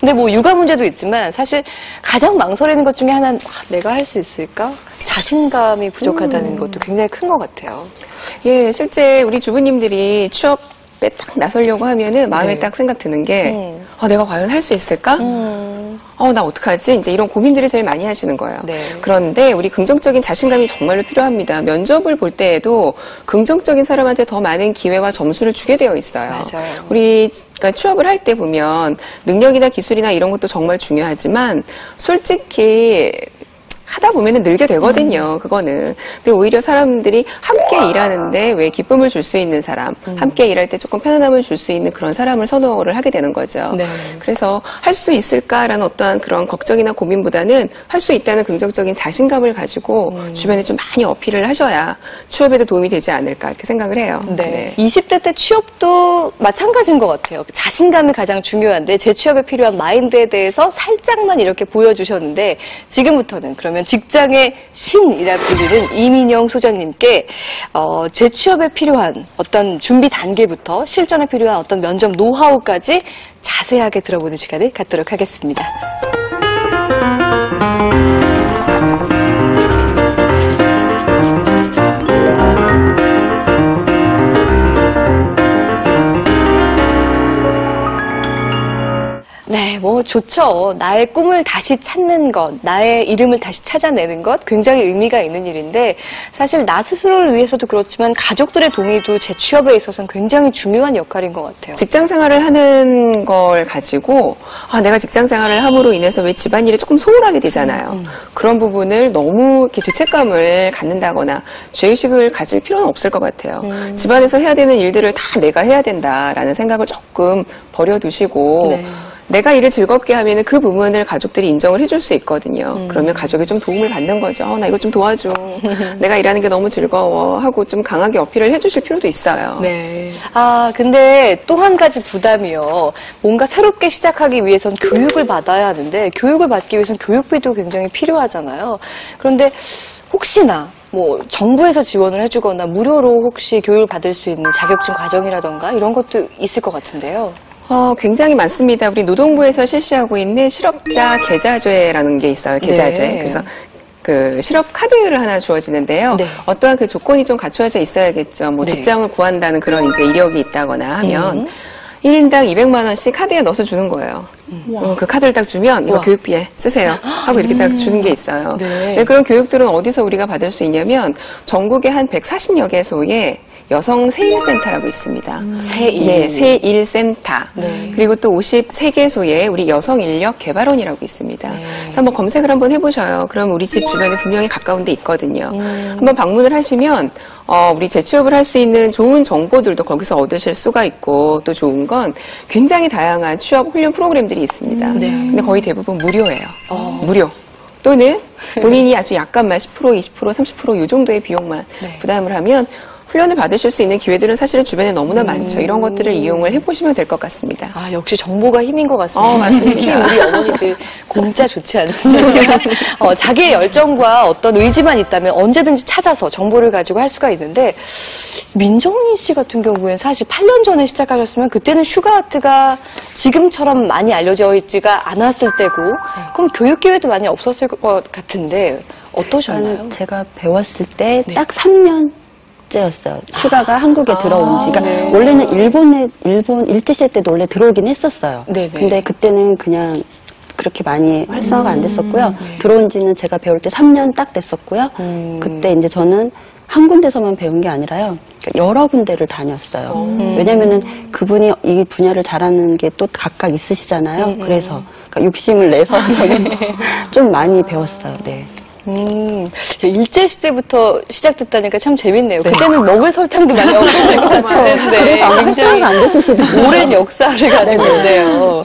근데 뭐 육아 문제도 있지만 사실 가장 망설이는 것 중에 하나는 내가 할 수 있을까? 자신감이 부족하다는 것도 굉장히 큰 것 같아요. 예, 실제 우리 주부님들이 취업에 딱 나서려고 하면은 마음에 네. 딱 생각 드는 게 내가 과연 할 수 있을까? 나 어떡하지? 이제 이런 고민들을 제일 많이 하시는 거예요. 네. 그런데 우리 긍정적인 자신감이 정말로 필요합니다. 면접을 볼 때에도 긍정적인 사람한테 더 많은 기회와 점수를 주게 되어 있어요. 맞아요. 우리 그러니까 취업을 할 때 보면 능력이나 기술이나 이런 것도 정말 중요하지만 솔직히 하다 보면은 늘게 되거든요. 그거는. 근데 오히려 사람들이 함께 일하는데 왜 기쁨을 줄 수 있는 사람, 함께 일할 때 조금 편안함을 줄 수 있는 그런 사람을 선호를 하게 되는 거죠. 네. 그래서 할 수 있을까라는 어떠한 그런 걱정이나 고민보다는 할 수 있다는 긍정적인 자신감을 가지고 주변에 좀 많이 어필을 하셔야 취업에도 도움이 되지 않을까 이렇게 생각을 해요. 네. 20대 때 취업도 마찬가지인 것 같아요. 자신감이 가장 중요한데 재취업에 필요한 마인드에 대해서 살짝만 이렇게 보여주셨는데 지금부터는 그러면 직장의 신이라 불리는 이민영 소장님께 재취업에 필요한 어떤 준비 단계부터 실전에 필요한 어떤 면접 노하우까지 자세하게 들어보는 시간을 갖도록 하겠습니다. 네, 뭐 좋죠. 나의 꿈을 다시 찾는 것, 나의 이름을 다시 찾아내는 것 굉장히 의미가 있는 일인데 사실 나 스스로를 위해서도 그렇지만 가족들의 동의도 재취업에 있어서는 굉장히 중요한 역할인 것 같아요. 직장 생활을 하는 걸 가지고 내가 직장 생활을 함으로 인해서 왜 집안일이 조금 소홀하게 되잖아요. 그런 부분을 너무 이렇게 죄책감을 갖는다거나 죄의식을 가질 필요는 없을 것 같아요. 집안에서 해야 되는 일들을 다 내가 해야 된다라는 생각을 조금 버려두시고 네. 내가 일을 즐겁게 하면 그 부분을 가족들이 인정을 해줄 수 있거든요. 그러면 가족이 좀 도움을 받는 거죠. 나 이거 좀 도와줘. 내가 일하는 게 너무 즐거워 하고 좀 강하게 어필을 해주실 필요도 있어요. 네. 근데 또 한 가지 부담이요. 뭔가 새롭게 시작하기 위해선 교육을 받아야 하는데 교육을 받기 위해선 교육비도 굉장히 필요하잖아요. 그런데 혹시나 뭐 정부에서 지원을 해주거나 무료로 혹시 교육을 받을 수 있는 자격증 과정이라던가 이런 것도 있을 것 같은데요. 굉장히 많습니다. 우리 노동부에서 실시하고 있는 실업자 계좌제라는 게 있어요. 계좌제. 네. 그래서 그 실업 카드를 하나 주어지는데요. 네. 어떠한 그 조건이 좀 갖춰져 있어야겠죠. 뭐 네. 직장을 구한다는 그런 이제 이력이 있다거나 하면 1인당 200만 원씩 카드에 넣어서 주는 거예요. 그 카드를 딱 주면 이거 교육비에 쓰세요 하고 이렇게 딱 주는 게 있어요. 네. 네, 그런 교육들은 어디서 우리가 받을 수 있냐면 전국에 한 140여 개소의 여성 세일센터라고 있습니다. 세일. 예, 세일센터. 네. 그리고 또 53개소의 우리 여성인력개발원이라고 있습니다. 네. 그래서 한번 검색을 한번 해보셔요. 그럼 우리 집 주변에 분명히 가까운 데 있거든요. 한번 방문을 하시면 우리 재취업을 할 수 있는 좋은 정보들도 거기서 얻으실 수가 있고 또 좋은 건 굉장히 다양한 취업 훈련 프로그램들이 있습니다. 네. 근데 거의 대부분 무료예요. 무료. 또는 본인이 아주 약간만 10%, 20%, 30% 이 정도의 비용만 네. 부담을 하면 훈련을 받으실 수 있는 기회들은 사실은 주변에 너무나 많죠. 이런 것들을 이용을 해보시면 될 것 같습니다. 역시 정보가 힘인 것 같습니다. 맞습니다. 특히 우리 어머니들 공짜 좋지 않습니까? 자기의 열정과 어떤 의지만 있다면 언제든지 찾아서 정보를 가지고 할 수가 있는데 민정희 씨 같은 경우에는 사실 8년 전에 시작하셨으면 그때는 슈가하트가 지금처럼 많이 알려져 있지가 않았을 때고 그럼 교육 기회도 많이 없었을 것 같은데 어떠셨나요? 제가 배웠을 때 딱 3년 째였어요. 슈가가 한국에 들어온 지가. 네. 원래는 일본 일제시대 때도 원래 들어오긴 했었어요. 네네. 근데 그때는 그냥 그렇게 많이 활성화가 안 됐었고요. 네. 들어온 지는 제가 배울 때 3년 딱 됐었고요. 그때 이제 저는 한 군데서만 배운 게 아니라요. 그러니까 여러 군데를 다녔어요. 왜냐면은 그분이 이 분야를 잘하는 게 또 각각 있으시잖아요. 그래서 그러니까 욕심을 내서 저는 좀 많이 배웠어요. 네. 일제시대부터 시작됐다니까 참 재밌네요. 그때는 먹을 설탕도 많이 없었을 것 같은데 굉장히 안 됐을 수도 있어요. 오랜 역사를 가지고 있네요.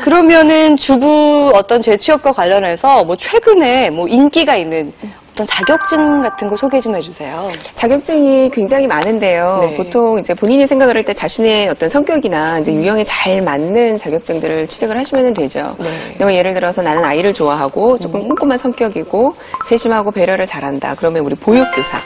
그러면은 주부 어떤 재취업과 관련해서 뭐 최근에 뭐 인기가 있는 어떤 자격증 같은 거 소개 좀 해주세요. 자격증이 굉장히 많은데요. 네. 보통 이제 본인이 생각을 할 때 자신의 어떤 성격이나 이제 유형에 잘 맞는 자격증들을 취득을 하시면 되죠. 네. 근데 뭐 예를 들어서 나는 아이를 좋아하고 조금 꼼꼼한 성격이고 세심하고 배려를 잘한다. 그러면 우리 보육교사.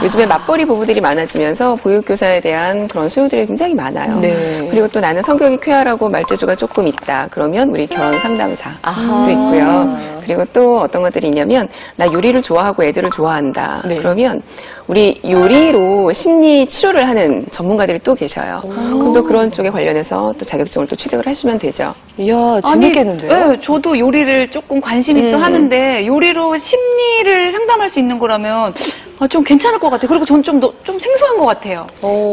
요즘에 맞벌이 부부들이 많아지면서 보육교사에 대한 그런 수요들이 굉장히 많아요. 네. 그리고 또 나는 성격이 쾌활하고 말재주가 조금 있다. 그러면 우리 결혼 상담사도 아하. 있고요. 그리고 또 어떤 것들이 있냐면 나 요리를 좋아하고 애들을 좋아한다. 네. 그러면 우리 요리로 심리 치료를 하는 전문가들이 또 계셔요. 그럼 또 그런 쪽에 관련해서 또 자격증을 또 취득을 하시면 되죠. 이야, 재밌겠는데요? 아니, 네, 저도 요리를 조금 관심 있어 하는데 요리로 심리를 상담할 수 있는 거라면 좀 괜찮을 것 같아요. 그리고 전 좀 생소한 것 같아요.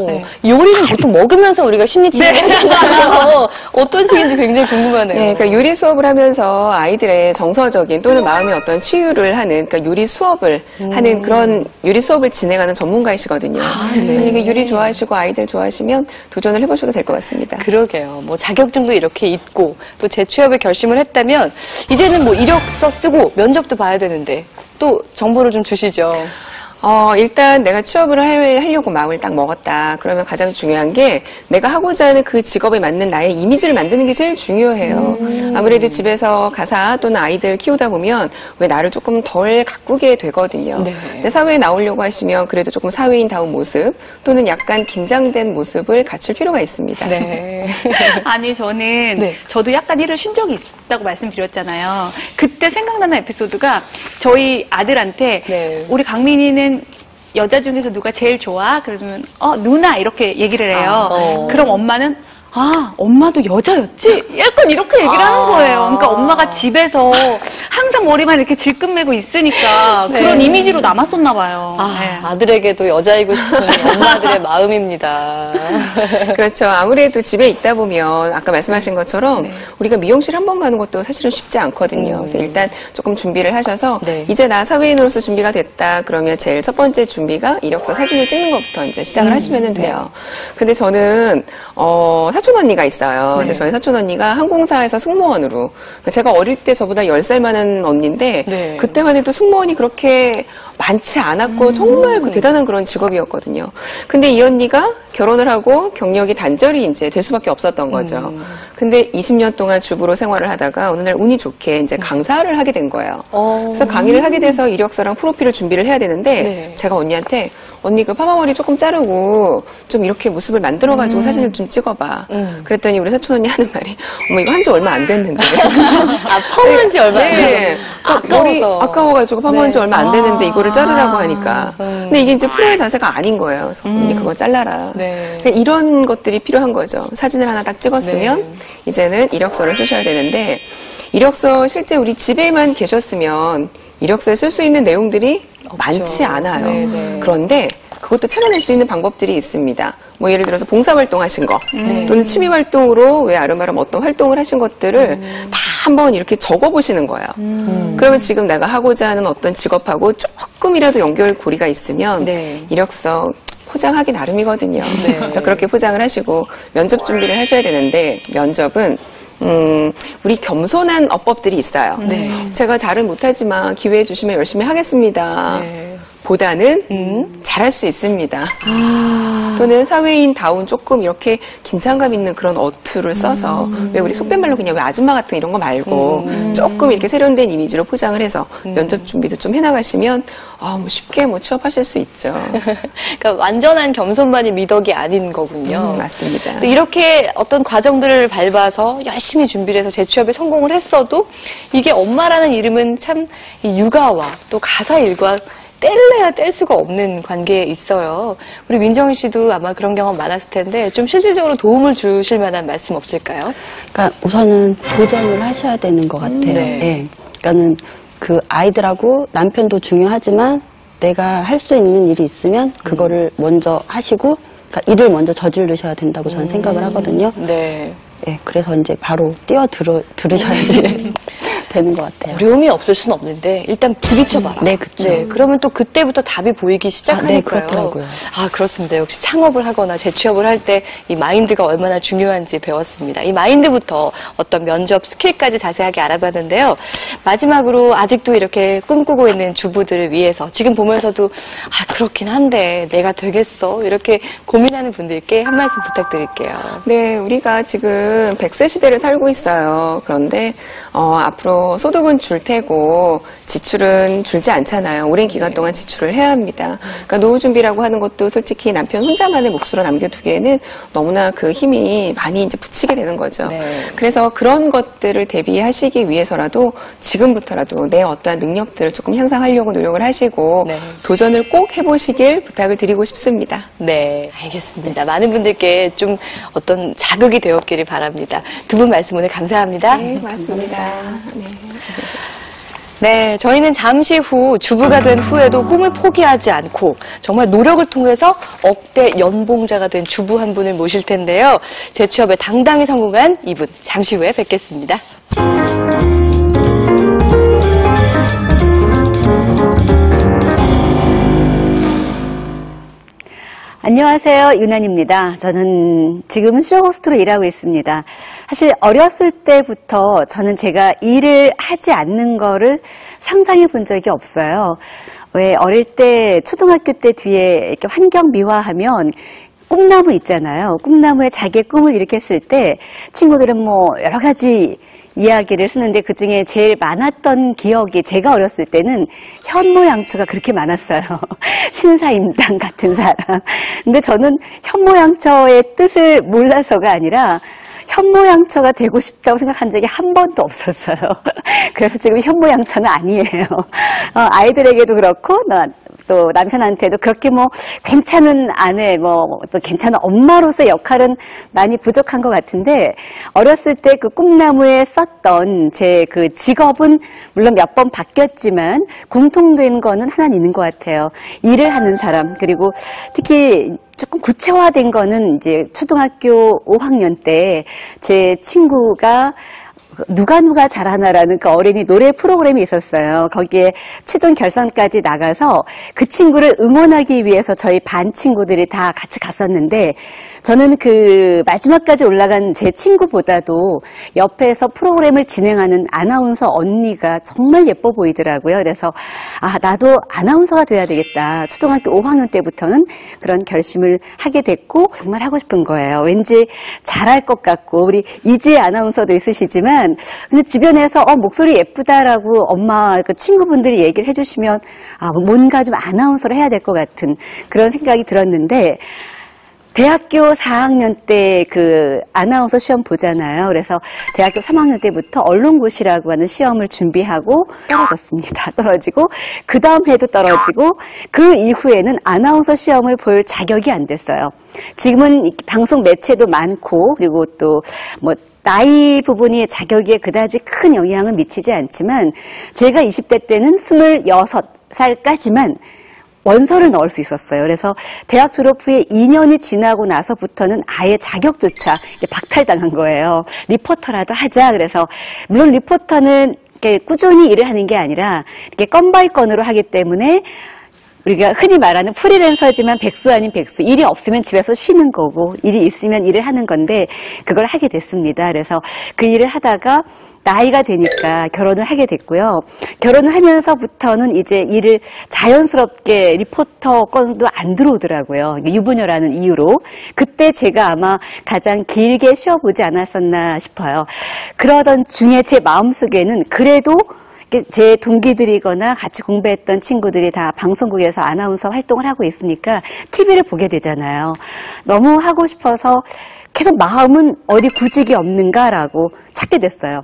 네. 요리는 보통 먹으면서 우리가 심리 치료를 한다고요. 어떤 식인지 굉장히 궁금하네요. 네, 그러니까 요리 수업을 하면서 아이들의 정서적인 또는 마음의 어떤 치유를 하는, 그러니까 요리 수업을 하는 그런 요리 수업을 진행하는 전문가이시거든요. 만약에 요리 좋아하시고 아이들 좋아하시면 도전을 해보셔도 될 것 같습니다. 그러게요. 뭐 자격증도 이렇게 있고 또 재취업에 결심을 했다면 이제는 뭐 이력서 쓰고 면접도 봐야 되는데 또 정보를 좀 주시죠. 일단 내가 취업을 하려고 마음을 딱 먹었다. 그러면 가장 중요한 게 내가 하고자 하는 그 직업에 맞는 나의 이미지를 만드는 게 제일 중요해요. 아무래도 집에서 가사 또는 아이들 키우다 보면 왜 나를 조금 덜 가꾸게 되거든요. 네. 근데 사회에 나오려고 하시면 그래도 조금 사회인다운 모습 또는 약간 긴장된 모습을 갖출 필요가 있습니다. 네. 아니 저는 네. 저도 약간 일을 쉰 적이 있다고 말씀드렸잖아요. 그때 생각나는 에피소드가 저희 아들한테 네. 우리 강민이는 여자 중에서 누가 제일 좋아? 그러면 누나 이렇게 얘기를 해요. 그럼 엄마는 엄마도 여자였지? 약간 이렇게 얘기를 하는 거예요. 그러니까 엄마가 집에서 항상 머리만 이렇게 질끈매고 있으니까 네. 그런 이미지로 남았었나 봐요. 네. 아들에게도 여자이고 싶은 엄마들의 마음입니다. 그렇죠. 아무래도 집에 있다 보면 아까 말씀하신 것처럼 우리가 미용실 한 번 가는 것도 사실은 쉽지 않거든요. 그래서 일단 조금 준비를 하셔서 네. 이제 나 사회인으로서 준비가 됐다. 그러면 제일 첫 번째 준비가 이력서 사진을 찍는 것부터 이제 시작을 하시면 돼요. 근데 저는 사촌 언니가 있어요. 근데 저희 사촌 언니가 항공사에서 승무원으로, 그러니까 제가 어릴 때 저보다 10살 많은 언니인데 네. 그때만 해도 승무원이 그렇게 많지 않았고 정말 그 대단한 그런 직업이었거든요. 근데 이 언니가 결혼을 하고 경력이 단절이 이제 될 수밖에 없었던 거죠. 근데 20년 동안 주부로 생활을 하다가 어느 날 운이 좋게 이제 강사를 하게 된 거예요. 그래서 강의를 하게 돼서 이력서랑 프로필을 준비를 해야 되는데 네. 제가 언니한테 언니 그 파마머리 조금 자르고 좀 이렇게 모습을 만들어가지고 사진을 좀 찍어봐. 그랬더니 우리 사촌 언니 하는 말이 어머 이거 한 지 얼마 안 됐는데. 펌한 지 얼마 안 돼서 네. 머리 아까워가지고 파마한 지 얼마 안 됐는데 이거를 자르라고 하니까. 근데 이게 이제 프로의 자세가 아닌 거예요. 그래서 언니 그거 잘라라. 네. 그러니까 이런 것들이 필요한 거죠. 사진을 하나 딱 찍었으면 이제는 이력서를 쓰셔야 되는데 이력서 실제 우리 집에만 계셨으면 이력서에 쓸 수 있는 내용들이 많지 않아요. 네네. 그런데 그것도 찾아낼 수 있는 방법들이 있습니다. 뭐 예를 들어서 봉사활동 하신 거 또는 취미활동으로 왜 아름아름 어떤 활동을 하신 것들을 다 한번 이렇게 적어보시는 거예요. 그러면 지금 내가 하고자 하는 어떤 직업하고 조금이라도 연결고리가 있으면 네. 이력서 포장하기 나름이거든요. 그러니까 그렇게 포장을 하시고 면접 준비를 하셔야 되는데 면접은 우리 겸손한 어법들이 있어요. 제가 잘은 못하지만 기회 주시면 열심히 하겠습니다. 네. 보다는 잘할 수 있습니다. 또는 사회인다운 조금 이렇게 긴장감 있는 그런 어투를 써서 왜 우리 속된 말로 그냥 왜 아줌마 같은 이런 거 말고 조금 이렇게 세련된 이미지로 포장을 해서 면접 준비도 좀 해나가시면 뭐 쉽게 뭐 취업하실 수 있죠. 그러니까 완전한 겸손만이 미덕이 아닌 거군요. 맞습니다. 근데 이렇게 어떤 과정들을 밟아서 열심히 준비를 해서 재취업에 성공을 했어도 이게 엄마라는 이름은 참 이 육아와 또 가사 일과 뗄래야 뗄 수가 없는 관계에 있어요. 우리 민정희 씨도 아마 그런 경험 많았을 텐데 좀 실질적으로 도움을 주실 만한 말씀 없을까요? 그러니까 우선은 도전을 하셔야 되는 것 같아요. 네. 예. 그러니까는 그 아이들하고 남편도 중요하지만 내가 할 수 있는 일이 있으면 그거를 먼저 하시고 그러니까 일을 먼저 저지르셔야 된다고 저는 생각을 하거든요. 네. 예, 그래서 이제 바로 들으셔야지 되는 것 같아요. 어려움이 없을 수는 없는데 일단 부딪혀봐라. 네, 그쵸. 그러면 또 그때부터 답이 보이기 시작하니까요. 네, 그렇더라고요. 그렇습니다. 역시 창업을 하거나 재취업을 할 때 이 마인드가 얼마나 중요한지 배웠습니다. 이 마인드부터 어떤 면접 스킬까지 자세하게 알아봤는데요. 마지막으로 아직도 이렇게 꿈꾸고 있는 주부들을 위해서 지금 보면서도 그렇긴 한데 내가 되겠어? 이렇게 고민하는 분들께 한 말씀 부탁드릴게요. 네, 우리가 지금 100세 시대를 살고 있어요. 그런데 앞으로 소득은 줄 테고 지출은 줄지 않잖아요. 오랜 기간 동안 지출을 해야 합니다. 그러니까 노후 준비라고 하는 것도 솔직히 남편 혼자만의 몫으로 남겨두기에는 너무나 그 힘이 많이 이제 붙이게 되는 거죠. 네. 그래서 그런 것들을 대비하시기 위해서라도 지금부터라도 내 어떠한 능력들을 조금 향상하려고 노력을 하시고 네. 도전을 꼭 해보시길 부탁을 드리고 싶습니다. 네, 알겠습니다. 많은 분들께 좀 어떤 자극이 되었기를 바랍니다. 두 분 말씀 오늘 감사합니다. 네, 고맙습니다. 네. 네, 저희는 잠시 후 주부가 된 후에도 꿈을 포기하지 않고 정말 노력을 통해서 억대 연봉자가 된 주부 한 분을 모실 텐데요. 재취업에 당당히 성공한 이분 잠시 후에 뵙겠습니다. 안녕하세요. 유난입니다. 저는 지금은 쇼호스트로 일하고 있습니다. 사실 어렸을 때부터 저는 제가 일을 하지 않는 거를 상상해 본 적이 없어요. 왜 어릴 때 초등학교 때 뒤에 이렇게 환경 미화하면 꿈나무 있잖아요. 꿈나무에 자기의 꿈을 이렇게 쓸 때 친구들은 뭐 여러 가지 이야기를 쓰는데 그중에 제일 많았던 기억이 제가 어렸을 때는 현모양처가 그렇게 많았어요. 신사임당 같은 사람. 근데 저는 현모양처의 뜻을 몰라서가 아니라 현모양처가 되고 싶다고 생각한 적이 한 번도 없었어요. 그래서 지금 현모양처는 아니에요. 아이들에게도 그렇고 또 남편한테도 그렇게 뭐 괜찮은 아내, 또 괜찮은 엄마로서의 역할은 많이 부족한 것 같은데 어렸을 때 그 꿈나무에 썼던 제 그 직업은 물론 몇 번 바뀌었지만 공통된 거는 하나 있는 것 같아요. 일을 하는 사람, 그리고 특히 조금 구체화된 거는 이제 초등학교 5학년 때 제 친구가 누가 잘하나라는 그 어린이 노래 프로그램이 있었어요. 거기에 최종 결선까지 나가서 그 친구를 응원하기 위해서 저희 반 친구들이 다 같이 갔었는데 저는 그 마지막까지 올라간 제 친구보다도 옆에서 프로그램을 진행하는 아나운서 언니가 정말 예뻐 보이더라고요. 그래서 나도 아나운서가 돼야 되겠다. 초등학교 5학년 때부터는 그런 결심을 하게 됐고 정말 하고 싶은 거예요. 왠지 잘할 것 같고 우리 이지혜 아나운서도 있으시지만 근데 주변에서 목소리 예쁘다라고 엄마 그 친구분들이 얘기를 해주시면 뭔가 좀 아나운서를 해야 될 것 같은 그런 생각이 들었는데 대학교 4학년 때 그 아나운서 시험 보잖아요. 그래서 대학교 3학년 때부터 언론고시라고 하는 시험을 준비하고 떨어졌습니다. 떨어지고 그 다음 해도 떨어지고 그 이후에는 아나운서 시험을 볼 자격이 안 됐어요. 지금은 방송 매체도 많고 그리고 또 나이 부분이 자격에 그다지 큰 영향은 미치지 않지만 제가 20대 때는 26살까지만 원서를 넣을 수 있었어요. 그래서 대학 졸업 후에 2년이 지나고 나서부터는 아예 자격조차 이제 박탈당한 거예요. 리포터라도 하자. 그래서 물론 리포터는 이렇게 꾸준히 일을 하는 게 아니라 이렇게 건 바이 건으로 하기 때문에 우리가 흔히 말하는 프리랜서지만 백수 아닌 백수. 일이 없으면 집에서 쉬는 거고 일이 있으면 일을 하는 건데 그걸 하게 됐습니다. 그래서 그 일을 하다가 나이가 되니까 결혼을 하게 됐고요. 결혼을 하면서부터는 이제 일을 자연스럽게 리포터 건도 안 들어오더라고요. 유부녀라는 이유로. 그때 제가 아마 가장 길게 쉬어보지 않았었나 싶어요. 그러던 중에 제 마음속에는 그래도 제 동기들이거나 같이 공부했던 친구들이 다 방송국에서 아나운서 활동을 하고 있으니까 TV를 보게 되잖아요. 너무 하고 싶어서 계속 마음은 어디 구직이 없는가라고 찾게 됐어요.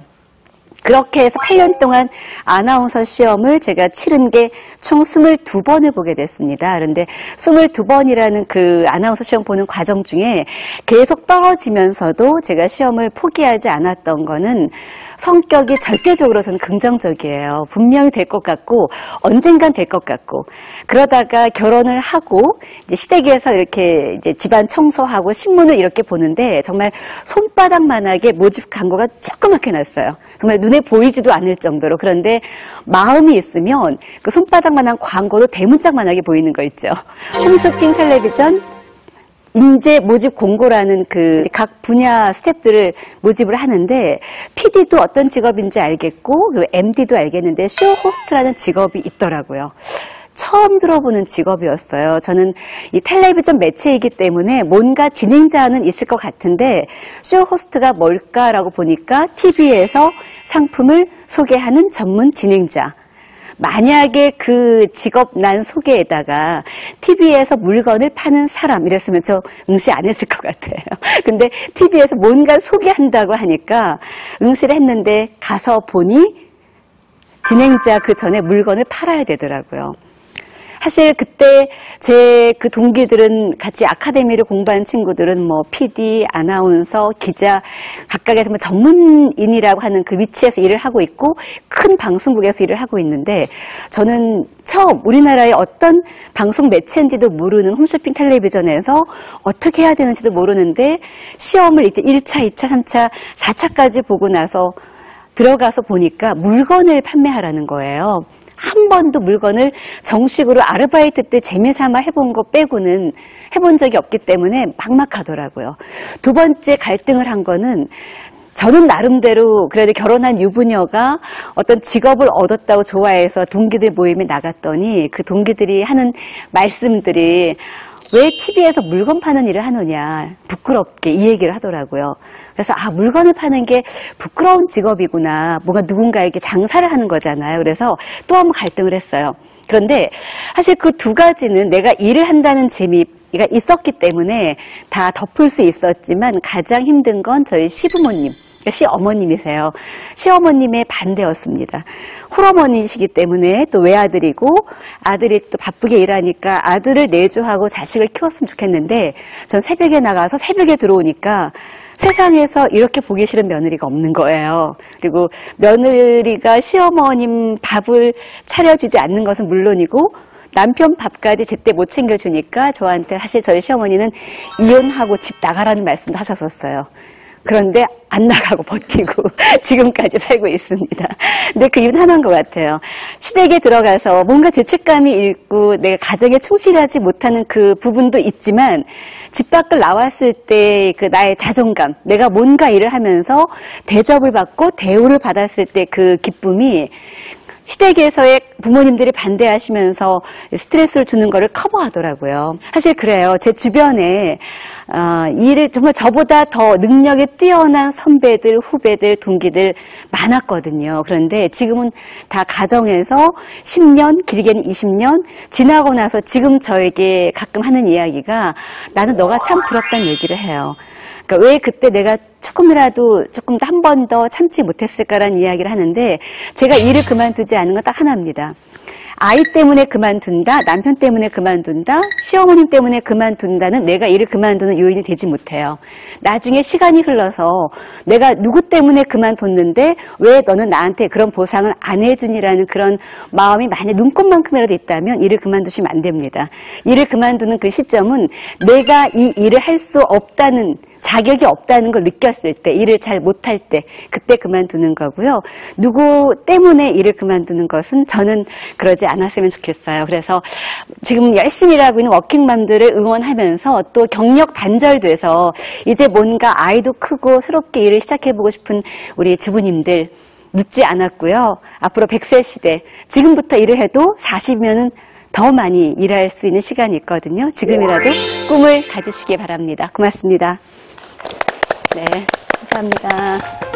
그렇게 해서 8년 동안 아나운서 시험을 제가 치른 게 총 22번을 보게 됐습니다. 그런데 22번이라는 그 아나운서 시험 보는 과정 중에 계속 떨어지면서도 제가 시험을 포기하지 않았던 거는 성격이 절대적으로 저는 긍정적이에요. 분명히 될 것 같고 언젠간 될 것 같고 그러다가 결혼을 하고 이제 시댁에서 이렇게 이제 집안 청소하고 신문을 이렇게 보는데 정말 손바닥만하게 모집 광고가 조그맣게 났어요. 정말 눈에 보이지도 않을 정도로. 그런데 마음이 있으면 그 손바닥만한 광고도 대문짝만하게 보이는 거 있죠. 홈쇼핑, 텔레비전, 인재 모집 공고라는 그 각 분야 스태프들을 모집을 하는데 PD도 어떤 직업인지 알겠고 그리고 MD도 알겠는데 쇼 호스트라는 직업이 있더라고요. 처음 들어보는 직업이었어요. 저는 이 텔레비전 매체이기 때문에 뭔가 진행자는 있을 것 같은데 쇼 호스트가 뭘까라고 보니까 TV에서 상품을 소개하는 전문 진행자. 만약에 그 직업난 소개에다가 TV에서 물건을 파는 사람 이랬으면 저 응시 안 했을 것 같아요. 근데 TV에서 뭔가 소개한다고 하니까 응시를 했는데 가서 보니 진행자 그 전에 물건을 팔아야 되더라고요. 사실 그때 제 그 동기들은 같이 아카데미를 공부한 친구들은 뭐 PD, 아나운서, 기자 각각의 정말 전문인이라고 하는 그 위치에서 일을 하고 있고 큰 방송국에서 일을 하고 있는데 저는 처음 우리나라의 어떤 방송 매체인지도 모르는 홈쇼핑 텔레비전에서 어떻게 해야 되는지도 모르는데 시험을 이제 1차, 2차, 3차, 4차까지 보고 나서 들어가서 보니까 물건을 판매하라는 거예요. 한 번도 물건을 정식으로 아르바이트 때 재미삼아 해본 거 빼고는 해본 적이 없기 때문에 막막하더라고요. 두 번째 갈등을 한 거는 저는 나름대로 그래도 결혼한 유부녀가 어떤 직업을 얻었다고 좋아해서 동기들 모임에 나갔더니 그 동기들이 하는 말씀들이 왜 TV에서 물건 파는 일을 하느냐 부끄럽게 이 얘기를 하더라고요. 그래서 물건을 파는 게 부끄러운 직업이구나. 뭔가 누군가에게 장사를 하는 거잖아요. 그래서 또 한 번 갈등을 했어요. 그런데 사실 그 두 가지는 내가 일을 한다는 재미가 있었기 때문에 다 덮을 수 있었지만 가장 힘든 건 저희 시부모님. 시어머님이세요. 시어머님의 반대였습니다. 홀어머니시기 때문에 또 외아들이고 아들이 또 바쁘게 일하니까 아들을 내조하고 자식을 키웠으면 좋겠는데 전 새벽에 나가서 새벽에 들어오니까 세상에서 이렇게 보기 싫은 며느리가 없는 거예요. 그리고 며느리가 시어머님 밥을 차려주지 않는 것은 물론이고 남편 밥까지 제때 못 챙겨주니까 저한테 사실 저희 시어머니는 이혼하고 집 나가라는 말씀도 하셨었어요. 그런데 안 나가고 버티고 지금까지 살고 있습니다. 근데 그 이유는 하나인 것 같아요. 시댁에 들어가서 뭔가 죄책감이 있고 내가 가정에 충실하지 못하는 그 부분도 있지만 집 밖을 나왔을 때 그 나의 자존감, 내가 뭔가 일을 하면서 대접을 받고 대우를 받았을 때 그 기쁨이 시댁에서의 부모님들이 반대하시면서 스트레스를 주는 거를 커버하더라고요. 사실 그래요. 제 주변에 일을 정말 저보다 더 능력이 뛰어난 선배들, 후배들, 동기들 많았거든요. 그런데 지금은 다 가정에서 10년, 길게는 20년 지나고 나서 지금 저에게 가끔 하는 이야기가 나는 너가 참 부럽다는 얘기를 해요. 그러니까 왜 그때 내가 조금이라도 조금 더 한 번 더 참지 못했을까라는 이야기를 하는데 제가 일을 그만두지 않은 건 딱 하나입니다. 아이 때문에 그만둔다, 남편 때문에 그만둔다, 시어머님 때문에 그만둔다는 내가 일을 그만두는 요인이 되지 못해요. 나중에 시간이 흘러서 내가 누구 때문에 그만뒀는데 왜 너는 나한테 그런 보상을 안 해주니라는 그런 마음이 만약 눈꽃만큼이라도 있다면 일을 그만두시면 안 됩니다. 일을 그만두는 그 시점은 내가 이 일을 할 수 없다는 자격이 없다는 걸 느꼈을 때, 일을 잘 못할 때, 그때 그만두는 거고요. 누구 때문에 일을 그만두는 것은 저는 그러지 않았으면 좋겠어요. 그래서 지금 열심히 일하고 있는 워킹맘들을 응원하면서 또 경력 단절돼서 이제 뭔가 아이도 크고 새롭게 일을 시작해보고 싶은 우리 주부님들 늦지 않았고요. 앞으로 100세 시대, 지금부터 일을 해도 40이면은 더 많이 일할 수 있는 시간이 있거든요. 지금이라도 꿈을 가지시기 바랍니다. 고맙습니다. 네, 감사합니다.